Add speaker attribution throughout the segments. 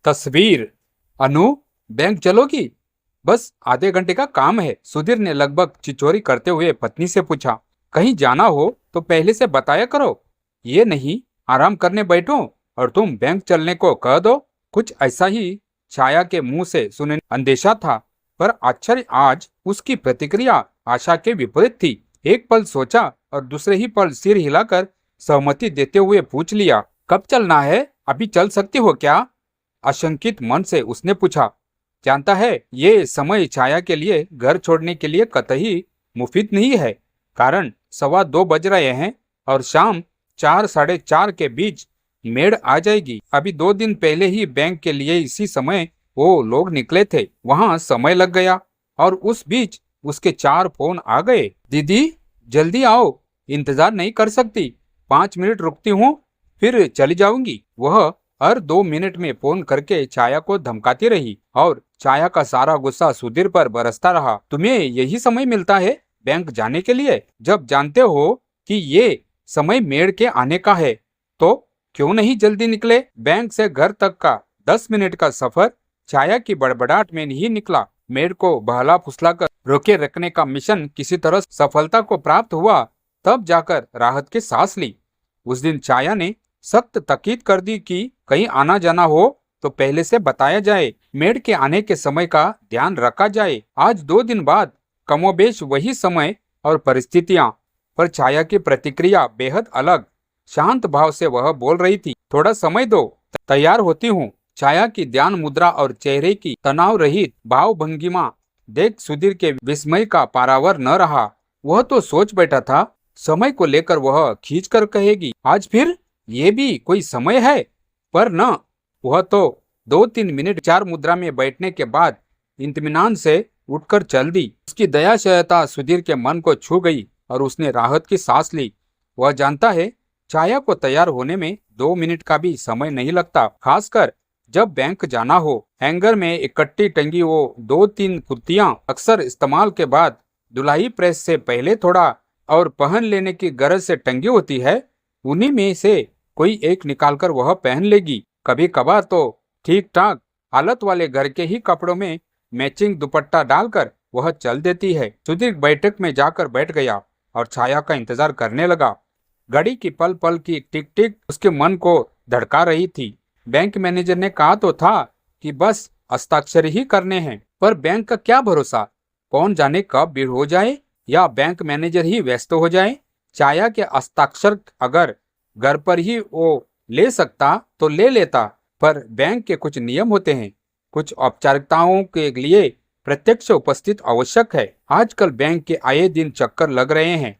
Speaker 1: तस्वीर। अनु, बैंक चलोगी? बस आधे घंटे का काम है, सुधीर ने लगभग चिचोरी करते हुए पत्नी से पूछा। कहीं जाना हो तो पहले से बताया करो, ये नहीं आराम करने बैठो और तुम बैंक चलने को कह दो। कुछ ऐसा ही छाया के मुंह से सुनने अंदेशा था, पर आश्चर्य आज उसकी प्रतिक्रिया आशा के विपरीत थी। एक पल सोचा और दूसरे ही पल सिर हिलाकर सहमति देते हुए पूछ लिया, कब चलना है? अभी चल सकती हो क्या? आशंकित मन से उसने पूछा। जानता है, ये समय छाया के लिए घर छोड़ने के लिए कतई मुफीद नहीं है। कारण 2:15 बज रहे हैं और शाम 4 साढ़े 4 के बीच मेड़ आ जाएगी। अभी 2 दिन पहले ही बैंक के लिए इसी समय वो लोग निकले थे, वहां समय लग गया और उस बीच उसके 4 फोन आ गए। दीदी जल्दी आओ, इंतजार नहीं कर सकती, 5 मिनट रुकती हूँ फिर चली जाऊंगी। वह हर 2 मिनट में फोन करके छाया को धमकाती रही और छाया का सारा गुस्सा सुधीर पर बरसता रहा। तुम्हें यही समय मिलता है बैंक जाने के लिए? जब जानते हो कि ये समय मेड़ के आने का है तो क्यों नहीं जल्दी निकले? बैंक से घर तक का 10 मिनट का सफर छाया की बड़बड़ाहट में नहीं निकला। मेड़ को बहला फुसलाकर रोके रखने का मिशन किसी तरह सफलता को प्राप्त हुआ, तब जाकर राहत की सांस ली। उस दिन छाया ने सख्त ताकीद कर दी कि कहीं आना जाना हो तो पहले से बताया जाए, मेड़ के आने के समय का ध्यान रखा जाए। आज 2 दिन बाद कमोबेश वही समय और परिस्थितियां, पर छाया की प्रतिक्रिया बेहद अलग। शांत भाव से वह बोल रही थी, थोड़ा समय दो, तैयार होती हूँ। छाया की ध्यान मुद्रा और चेहरे की तनाव रहित भाव भंगिमा देख सुधीर के विस्मय का पारावर न रहा। वह तो सोच बैठा था समय को लेकर वह खींच कर कहेगी, आज फिर ये भी कोई समय है, पर न, वह तो 2-3 मिनट 4 मुद्रा में बैठने के बाद इत्मीनान से उठकर चल दी। उसकी दयाशयता सुधीर के मन को छू गई और उसने राहत की सांस ली। वह जानता है छाया को तैयार होने में 2 मिनट का भी समय नहीं लगता, खासकर जब बैंक जाना हो। हैंगर में इकट्ठी टंगी वो 2-3 कुर्तियां अक्सर इस्तेमाल के बाद धुलाई प्रेस से पहले थोड़ा और पहन लेने की गरज से टंगी होती है, उन्हीं में से कोई एक निकालकर वह पहन लेगी। कभी कभार तो ठीक ठाक हालत वाले घर के ही कपड़ों में मैचिंग दुपट्टा डालकर वह चल देती है। सुधीर बैठक में जाकर बैठ गया और छाया का इंतजार करने लगा। घड़ी की पल पल की टिक टिक उसके मन को धड़का रही थी। बैंक मैनेजर ने कहा तो था कि बस हस्ताक्षर ही करने हैं, पर बैंक का क्या भरोसा, कौन जाने कब भीड़ हो जाए या बैंक मैनेजर ही व्यस्त हो जाए। छाया के हस्ताक्षर अगर घर पर ही वो ले सकता तो ले लेता, पर बैंक के कुछ नियम होते हैं, कुछ औपचारिकताओं के लिए प्रत्यक्ष उपस्थित आवश्यक है। आजकल बैंक के आए दिन चक्कर लग रहे हैं।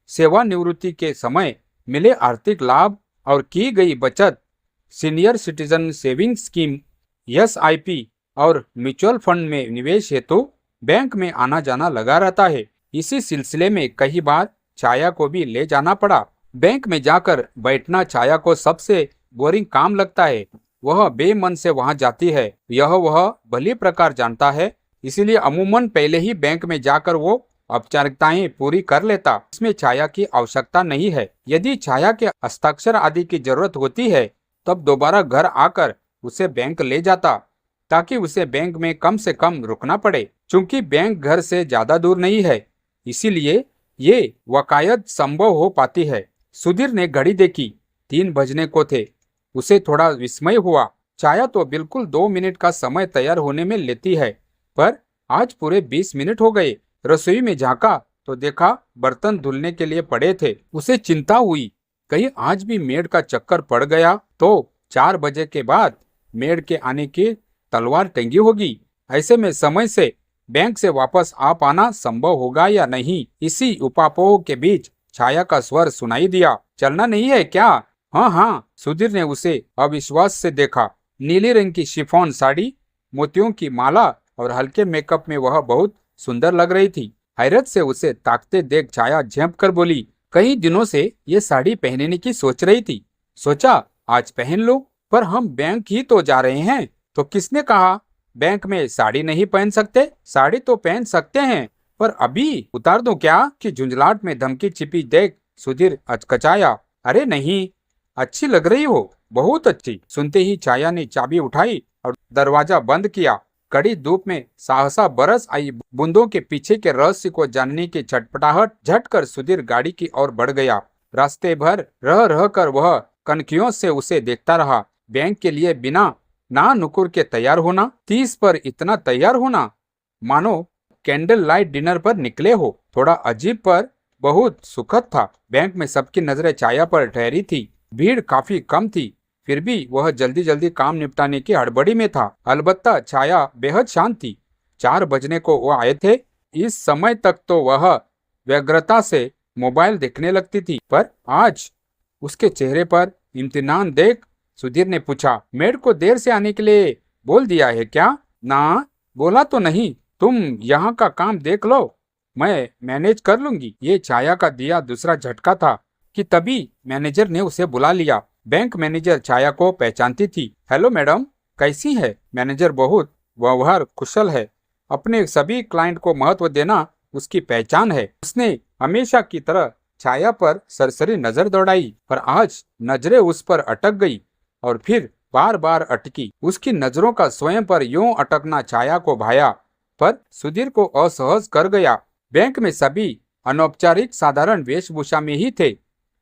Speaker 1: सेवानिवृत्ति के समय मिले आर्थिक लाभ और की गई बचत, senior citizen saving scheme, SIP और म्यूचुअल फंड में निवेश हेतु बैंक में आना जाना लगा रहता है। इसी सिलसिले में कई बार छाया को भी ले जाना पड़ा। बैंक में जाकर बैठना छाया को सबसे बोरिंग काम लगता है। वह बेमन से वहां जाती है, यह वह भली प्रकार जानता है, इसीलिए अमूमन पहले ही बैंक में जाकर वो औपचारिकताएं पूरी कर लेता। इसमें छाया की आवश्यकता नहीं है। यदि छाया के हस्ताक्षर आदि की जरूरत होती है तब दोबारा घर आकर उसे बैंक ले जाता, ताकि उसे बैंक में कम से कम रुकना पड़े। चूंकि बैंक घर से ज्यादा दूर नहीं है, इसीलिए ये वकायद संभव हो पाती है। सुधीर ने घड़ी देखी, 3 बजने को थे। उसे थोड़ा विस्मय हुआ। छाया तो बिल्कुल 2 मिनट का समय तैयार होने में लेती है, पर आज पूरे 20 मिनट हो गए। रसोई में झांका तो देखा बर्तन धुलने के लिए पड़े थे। उसे चिंता हुई कहीं आज भी मेड का चक्कर पड़ गया तो 4 बजे के बाद मेड के आने की तलवार टंगी होगी। ऐसे में समय से बैंक से वापस आ पाना संभव होगा या नहीं। इसी उपापोह के बीच छाया का स्वर सुनाई दिया, चलना नहीं है क्या? हाँ हाँ, सुधीर ने उसे अविश्वास से देखा। नीले रंग की शिफॉन साड़ी, मोतियों की माला और हल्के मेकअप में वह बहुत सुंदर लग रही थी। हैरत से उसे ताकते देख छाया झेंप कर बोली, कई दिनों से ये साड़ी पहनने की सोच रही थी, सोचा आज पहन लो। पर हम बैंक ही तो जा रहे हैं। तो किसने कहा बैंक में साड़ी नहीं पहन सकते? साड़ी तो पहन सकते हैं, पर अभी उतार दूं क्या? कि झुंझलाहट में धमकी छिपी देख सुधीर अचकचाया। अरे नहीं, अच्छी लग रही हो, बहुत अच्छी। सुनते ही छाया ने चाबी उठाई और दरवाजा बंद किया। कड़ी धूप में सहसा बरस आई बूंदों के पीछे के रहस्य को जानने की छटपटाहट झटकर सुधीर गाड़ी की ओर बढ़ गया। रास्ते भर रह रह कर वह कनखियों से उसे देखता रहा। बैंक के लिए बिना ना नुकुर के तैयार होना, 30 पर इतना तैयार होना, मानो कैंडल लाइट डिनर पर निकले हो। थोड़ा अजीब पर बहुत सुखद था। बैंक में सबकी नजरें छाया पर ठहरी थी। भीड़ काफी कम थी, फिर भी वह जल्दी जल्दी काम निपटाने की हड़बड़ी में था। अलबत्ता छाया बेहद शांत थी। 4 बजने को वो आए थे। इस समय तक तो वह व्यग्रता से मोबाइल देखने लगती थी, पर आज उसके चेहरे पर इम्तिनान देख सुधीर ने पूछा, मेड को देर से आने के लिए बोल दिया है क्या? ना, बोला तो नहीं। तुम यहाँ का काम देख लो, मैं मैनेज कर लूंगी। ये छाया का दिया दूसरा झटका था कि तभी मैनेजर ने उसे बुला लिया। बैंक मैनेजर छाया को पहचानती थी। हेलो मैडम, कैसी है? मैनेजर बहुत व्यवहार कुशल है। अपने सभी क्लाइंट को महत्व देना उसकी पहचान है। उसने हमेशा की तरह छाया पर सरसरी नजर दौड़ाई, पर आज नजरें उस पर अटक गई और फिर बार बार अटकी। उसकी नजरों का स्वयं पर यूं अटकना छाया को भाया, पर सुधीर को असहज कर गया। बैंक में सभी अनौपचारिक साधारण वेशभूषा में ही थे।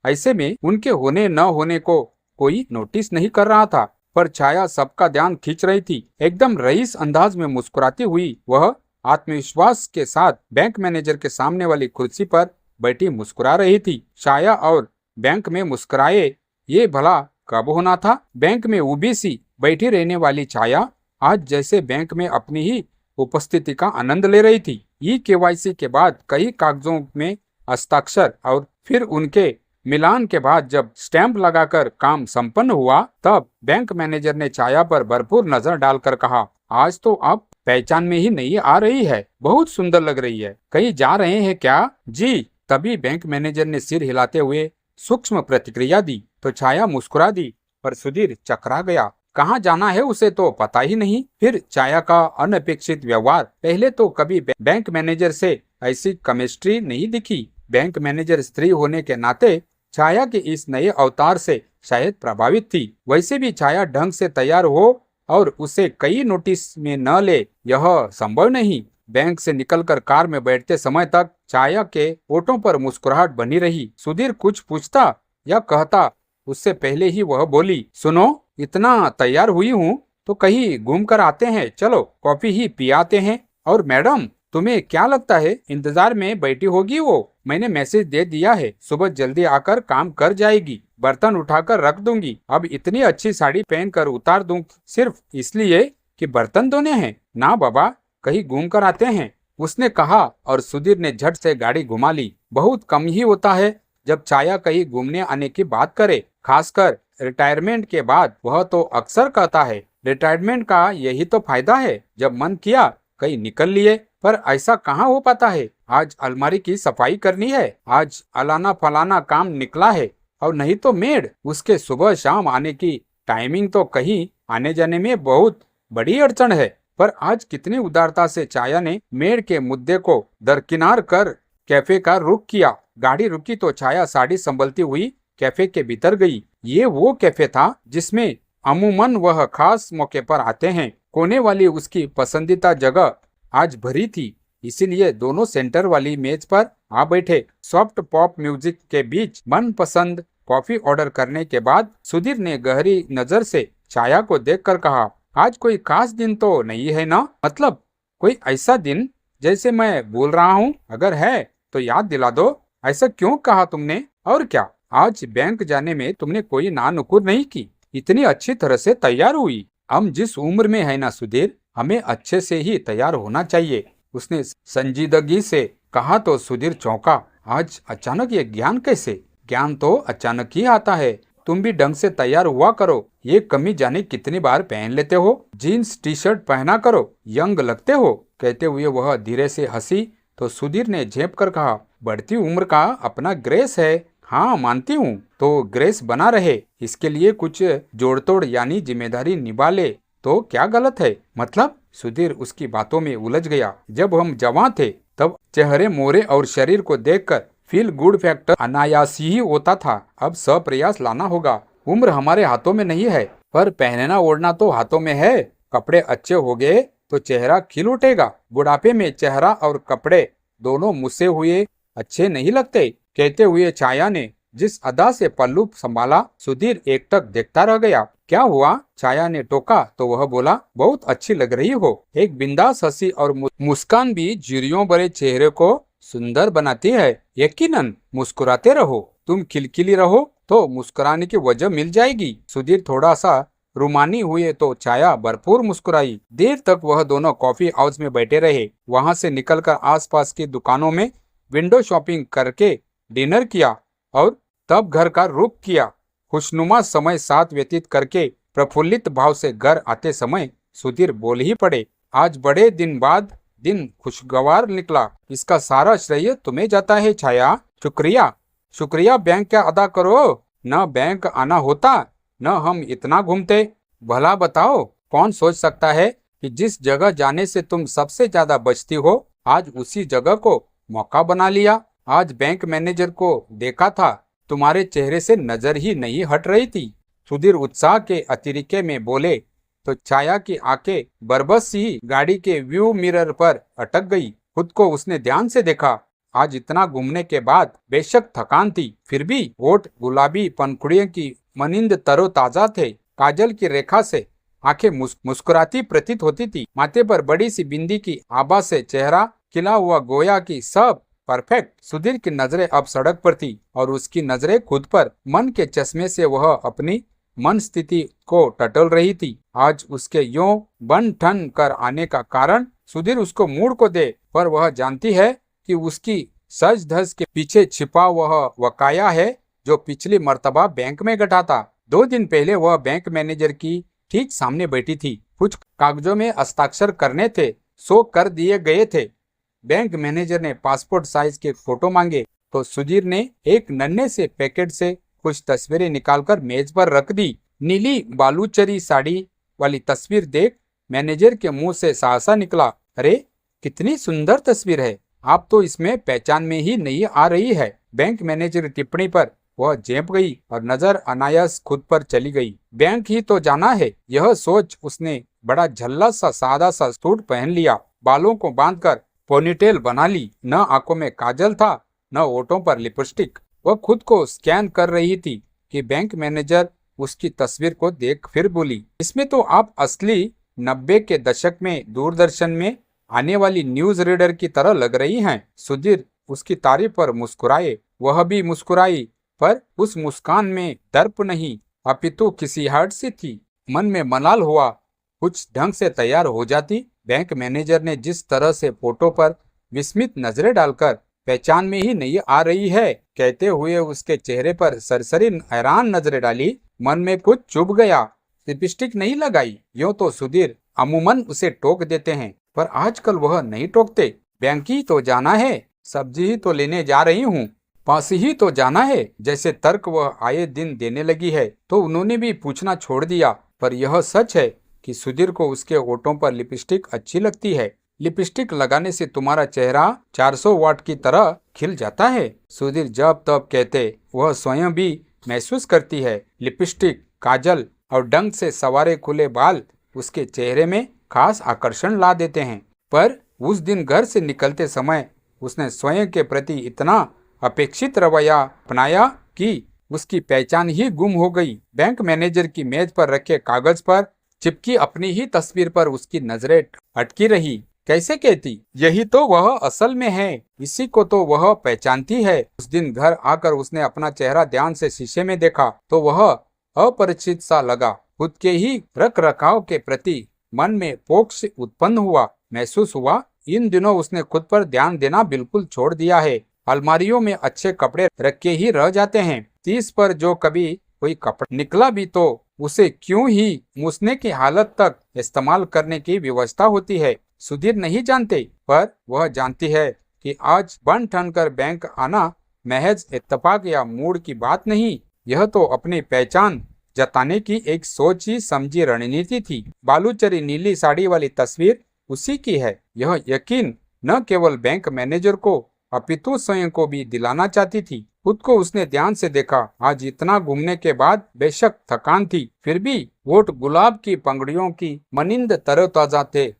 Speaker 1: ऐसे में उनके होने न होने को कोई नोटिस नहीं कर रहा था, पर छाया सबका ध्यान खींच रही थी। एकदम रईस अंदाज में मुस्कुराती हुई वह आत्मविश्वास के साथ बैंक मैनेजर के सामने वाली कुर्सी पर बैठी मुस्कुरा रही थी। छाया और बैंक में मुस्कुराए, ये भला कब होना था? बैंक में ऊबी सी बैठी रहने वाली छाया आज जैसे बैंक में अपनी ही उपस्थिति का आनंद ले रही थी। केवाईसी के बाद कई कागजों में हस्ताक्षर और फिर उनके मिलान के बाद जब स्टैंप लगाकर काम संपन्न हुआ, तब बैंक मैनेजर ने छाया पर भरपूर नजर डालकर कहा, आज तो आप पहचान में ही नहीं आ रही है, बहुत सुंदर लग रही है। कहीं जा रहे हैं क्या? जी। तभी बैंक मैनेजर ने सिर हिलाते हुए सूक्ष्म प्रतिक्रिया दी तो छाया मुस्कुरा दी, पर सुधीर चकरा गया। कहाँ जाना है उसे तो पता ही नहीं। फिर छाया का अनपेक्षित व्यवहार, पहले तो कभी बैंक मैनेजर से ऐसी केमिस्ट्री नहीं दिखी। बैंक मैनेजर स्त्री होने के नाते छाया के इस नए अवतार से शायद प्रभावित थी। वैसे भी छाया ढंग से तैयार हो और उसे कई नोटिस में न ले, यह संभव नहीं। बैंक से निकलकर कार में बैठते समय तक छाया के होठों पर मुस्कुराहट बनी रही। सुधीर कुछ पूछता या कहता उससे पहले ही वह बोली, सुनो, इतना तैयार हुई हूँ तो कहीं घूम कर आते हैं, चलो कॉफी ही पियाते हैं। और मैडम, तुम्हें क्या लगता है इंतजार में बैठी होगी वो? मैंने मैसेज दे दिया है, सुबह जल्दी आकर काम कर जाएगी। बर्तन उठाकर रख दूंगी। अब इतनी अच्छी साड़ी पहन कर उतार दूं सिर्फ इसलिए कि बर्तन धोने हैं? ना बाबा, कहीं घूम कर आते हैं, उसने कहा और सुधीर ने झट से गाड़ी घुमा ली। बहुत कम ही होता है जब छाया कहीं घूमने आने की बात करे, खासकर रिटायरमेंट के बाद। वह तो अक्सर कहता है, रिटायरमेंट का यही तो फायदा है, जब मन किया कहीं निकल लिए। पर ऐसा कहाँ हो पाता है? आज अलमारी की सफाई करनी है, आज अलाना फलाना काम निकला है, और नहीं तो मेड। उसके सुबह शाम आने की टाइमिंग तो कहीं आने जाने में बहुत बड़ी अड़चन है। पर आज कितनी उदारता से छाया ने मेड के मुद्दे को दरकिनार कर कैफे का रुख किया। गाड़ी रुकी तो छाया साड़ी संभलती हुई कैफे के भीतर गई। ये वो कैफे था जिसमें अमूमन वह खास मौके पर आते हैं। कोने वाली उसकी पसंदीदा जगह आज भरी थी, इसीलिए दोनों सेंटर वाली मेज पर आ बैठे। सॉफ्ट पॉप म्यूजिक के बीच मनपसंद कॉफी ऑर्डर करने के बाद सुधीर ने गहरी नजर से छाया को देखकर कहा, आज कोई खास दिन तो नहीं है ना? मतलब कोई ऐसा दिन जैसे मैं बोल रहा हूँ? अगर है तो याद दिला दो। ऐसा क्यों कहा तुमने? और क्या, आज बैंक जाने में तुमने कोई नानुकुर नहीं की, इतनी अच्छी तरह से तैयार हुई। हम जिस उम्र में है ना सुधीर, हमें अच्छे से ही तैयार होना चाहिए, उसने संजीदगी से कहा तो सुधीर चौंका। आज अचानक ये ज्ञान कैसे? ज्ञान तो अचानक ही आता है। तुम भी ढंग से तैयार हुआ करो। ये कमीज जाने कितनी बार पहन लेते हो, जीन्स टी शर्ट पहना करो, यंग लगते हो। कहते हुए वह धीरे से हंसी तो सुधीर ने झेप कर कहा, बढ़ती उम्र का अपना ग्रेस है। हाँ मानती हूँ, तो ग्रेस बना रहे इसके लिए कुछ जोड़तोड़ यानी जिम्मेदारी निभा ले तो क्या गलत है? मतलब? सुधीर उसकी बातों में उलझ गया। जब हम जवान थे तब चेहरे मोहरे और शरीर को देखकर फील गुड फैक्टर अनायास ही होता था। अब सब प्रयास लाना होगा। उम्र हमारे हाथों में नहीं है, पर पहनना ओढ़ना तो हाथों में है। कपड़े अच्छे हो गए तो चेहरा खिल उठेगा। बुढ़ापे में चेहरा और कपड़े दोनों मुसे हुए अच्छे नहीं लगते, कहते हुए छाया ने जिस अदा से पल्लू संभाला, सुधीर एकटक देखता रह गया। क्या हुआ? छाया ने टोका तो वह बोला, बहुत अच्छी लग रही हो। एक बिंदास हंसी और मुस्कान भी झुर्रियों भरे चेहरे को सुंदर बनाती है। यकीनन मुस्कुराते रहो, तुम खिलखिली रहो तो मुस्कुराने की वजह मिल जाएगी। सुधीर थोड़ा सा रुमानी हुए तो छाया भरपूर मुस्कुराई। देर तक वह दोनों कॉफी हाउस में बैठे रहे। वहां से निकलकर आसपास की दुकानों में विंडो शॉपिंग करके डिनर किया और तब घर का रुख किया। खुशनुमा समय साथ व्यतीत करके प्रफुल्लित भाव से घर आते समय सुधीर बोल ही पड़े, आज बड़े दिन बाद दिन खुशगवार निकला। इसका सारा श्रेय तुम्हें जाता है छाया। शुक्रिया। शुक्रिया बैंक क्या अदा करो, न बैंक आना होता न हम इतना घूमते। भला बताओ, कौन सोच सकता है कि जिस जगह जाने से तुम सबसे ज्यादा बचती हो, आज उसी जगह को मौका बना लिया। आज बैंक मैनेजर को देखा था, तुम्हारे चेहरे से नजर ही नहीं हट रही थी। सुधीर उत्साह के अतिरिके में बोले तो छाया की आंखें बरबस ही गाड़ी के व्यू मिरर पर अटक गई। खुद को उसने ध्यान से देखा। आज इतना घूमने के बाद बेशक थकान थी, फिर भी होठ गुलाबी पंखुड़ियों की मनिंद तरोताजा थे। काजल की रेखा से आंखें मुस्कुराती प्रतीत होती थी। माथे पर बड़ी सी बिंदी की आभा से चेहरा खिला हुआ, गोया की सब परफेक्ट। सुधीर की नजरें अब सड़क पर थी और उसकी नजरें खुद पर। मन के चश्मे से वह अपनी मन स्थिति को टटोल रही थी। आज उसके यूं बन ठन कर आने का कारण सुधीर उसको मूड को दे, पर वह जानती है कि उसकी सज धज के पीछे छिपा वह वकाया है जो पिछली मर्तबा बैंक में घटा था। 2 दिन पहले वह बैंक मैनेजर की ठीक सामने बैठी थी। कुछ कागजों में हस्ताक्षर करने थे, सो कर दिए गए थे। बैंक मैनेजर ने पासपोर्ट साइज के फोटो मांगे तो सुधीर ने एक नन्हे से पैकेट से कुछ तस्वीरें निकालकर मेज पर रख दी। नीली बालूचरी साड़ी वाली तस्वीर देख मैनेजर के मुंह से साहसा निकला, अरे कितनी सुंदर तस्वीर है, आप तो इसमें पहचान में ही नहीं आ रही है। बैंक मैनेजर टिप्पणी पर वह झेप गई और नजर अनायास खुद पर चली गई। बैंक ही तो जाना है, यह सोच उसने बड़ा झल्ला सा सादा सा सूट पहन लिया, बालों को बांधकर पोनीटेल बना ली। न आंखों में काजल था न होठों पर लिपस्टिक। वह खुद को स्कैन कर रही थी कि बैंक मैनेजर उसकी तस्वीर को देख फिर बोली, इसमें तो आप असली 90 के दशक में दूरदर्शन में आने वाली न्यूज रीडर की तरह लग रही हैं। सुधीर उसकी तारीफ पर मुस्कुराए। वह भी मुस्कुराई, पर उस मुस्कान में दर्प नहीं अपितु किसी हर्ट सी थी। मन में मलाल हुआ, कुछ ढंग से तैयार हो जाती। बैंक मैनेजर ने जिस तरह से फोटो पर विस्मित नजरें डालकर पहचान में ही नहीं आ रही है कहते हुए उसके चेहरे पर सरसरी हैरान नजरें डाली, मन में कुछ चुभ गया। लिपस्टिक नहीं लगाई, यूं तो सुधीर अमूमन उसे टोक देते हैं, पर आजकल वह नहीं टोकते। बैंक ही तो जाना है, सब्जी ही तो लेने जा रही हूँ, पास ही तो जाना है जैसे तर्क वह आए दिन देने लगी है तो उन्होंने भी पूछना छोड़ दिया। पर यह सच है कि सुधीर को उसके होठों पर लिपस्टिक अच्छी लगती है। लिपस्टिक लगाने से तुम्हारा चेहरा 400 वाट की तरह खिल जाता है, सुधीर जब तब कहते। वह स्वयं भी महसूस करती है लिपस्टिक, काजल और ढंग से सवारे खुले बाल उसके चेहरे में खास आकर्षण ला देते हैं। पर उस दिन घर से निकलते समय उसने स्वयं के प्रति इतना अपेक्षित रवैया अपनाया कि उसकी पहचान ही गुम हो गई। बैंक मैनेजर की मेज पर रखे कागज पर चिपकी अपनी ही तस्वीर पर उसकी नजरें अटकी रही। कैसे कहती, यही तो वह असल में है, इसी को तो वह पहचानती है। उस दिन घर आकर उसने अपना चेहरा ध्यान से शीशे में देखा तो वह अपरिचित सा लगा। खुद के ही रख रखाव के प्रति मन में पोक्ष उत्पन्न हुआ। महसूस हुआ इन दिनों उसने खुद पर ध्यान देना बिल्कुल छोड़ दिया है। अलमारियों में अच्छे कपड़े रखे ही रह जाते हैं, 30 पर जो कभी कोई कपड़ा निकला भी तो उसे क्यों ही मूसने की हालत तक इस्तेमाल करने की व्यवस्था होती है। सुधीर नहीं जानते, पर वह जानती है कि आज बन ठन कर बैंक आना महज इत्तेफाक या मूड की बात नहीं, यह तो अपनी पहचान जताने की एक सोची समझी रणनीति थी। बालूचरी नीली साड़ी वाली तस्वीर उसी की है, यह यकीन न केवल बैंक मैनेजर को अपितु स्वयं को भी दिलाना चाहती थी। खुद को उसने ध्यान से देखा। आज इतना घूमने के बाद बेशक थकान थी, फिर भी होठ गुलाब की पंखुड़ियों की मनिंद तरोताजा थे।